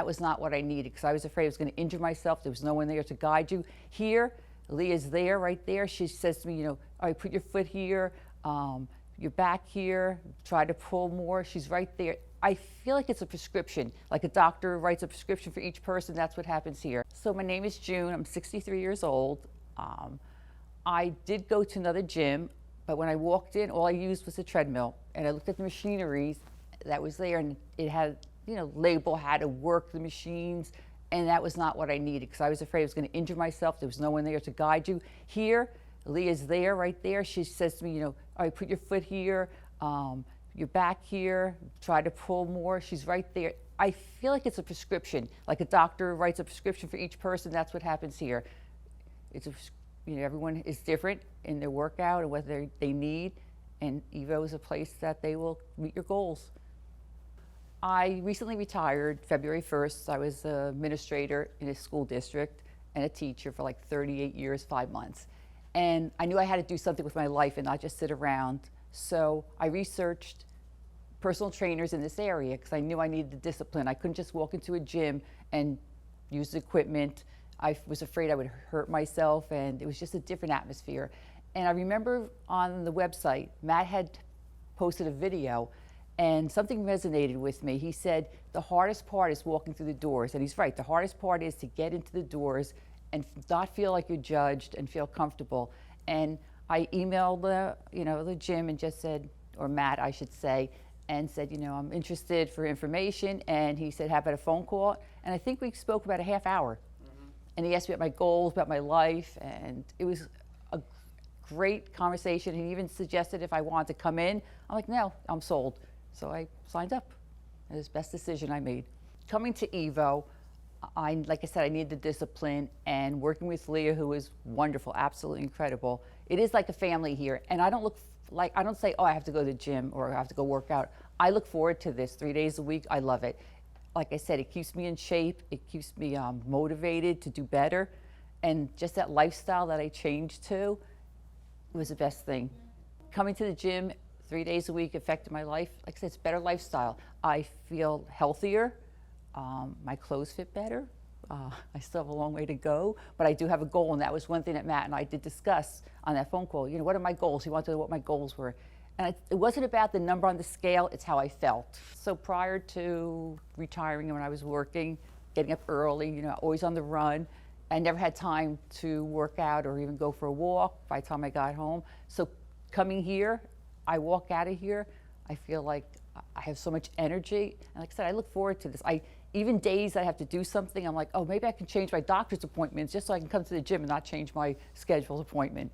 That was not what I needed because I was afraid I was going to injure myself. There was no one there to guide you. Here, Leah's there, right there. She says to me, you know, all right, put your foot here, your back here, try to pull more. She's right there. I feel like it's a prescription, like a doctor writes a prescription for each person. That's what happens here. So my name is June. I'm 63 years old. I did go to another gym, but when I walked in, all I used was a treadmill. And I looked at the machineries that was there, and it had, you know, label how to work the machines, and that was not what I needed because I was afraid I was going to injure myself. There was no one there to guide you. Here, Leah's there, right there. She says to me, you know, all right, put your foot here, your back here, try to pull more. She's right there. I feel like it's a prescription, like a doctor writes a prescription for each person. That's what happens here. It's a, you know, everyone is different in their workout and what they need, and Evo is a place that they will meet your goals. I recently retired February 1st. I was an administrator in a school district and a teacher for like 38 years, 5 months. And I knew I had to do something with my life and not just sit around. So I researched personal trainers in this area because I knew I needed the discipline. I couldn't just walk into a gym and use the equipment. I was afraid I would hurt myself, and it was just a different atmosphere. And I remember on the website, Matt had posted a video, and something resonated with me. He said, the hardest part is walking through the doors. And he's right, the hardest part is to get into the doors and not feel like you're judged and feel comfortable. And I emailed the gym and just said, or Matt, I should say, and said, you know, I'm interested for information. And he said, how about a phone call? And I think we spoke about a half hour. And he asked me about my goals, about my life, and it was a great conversation. He even suggested if I wanted to come in. I'm like, no, I'm sold. So I signed up. It was the best decision I made. Coming to Evo, like I said, I needed the discipline, and working with Leah, who is wonderful, absolutely incredible. It is like a family here, and I don't say, oh, I have to go to the gym or I have to go work out. I look forward to this 3 days a week. I love it. Like I said, it keeps me in shape. It keeps me motivated to do better. And just that lifestyle that I changed to was the best thing. Coming to the gym 3 days a week affected my life. Like I said, it's a better lifestyle. I feel healthier. My clothes fit better. I still have a long way to go, but I do have a goal, and that was one thing that Matt and I did discuss on that phone call. You know, what are my goals? He wanted to know what my goals were. And it wasn't about the number on the scale, it's how I felt. So prior to retiring, when I was working, getting up early, you know, always on the run, I never had time to work out or even go for a walk by the time I got home. So coming here, I walk out of here, I feel like I have so much energy. And like I said, I look forward to this. Even days I have to do something, I'm like, oh, maybe I can change my doctor's appointments just so I can come to the gym and not change my scheduled appointment.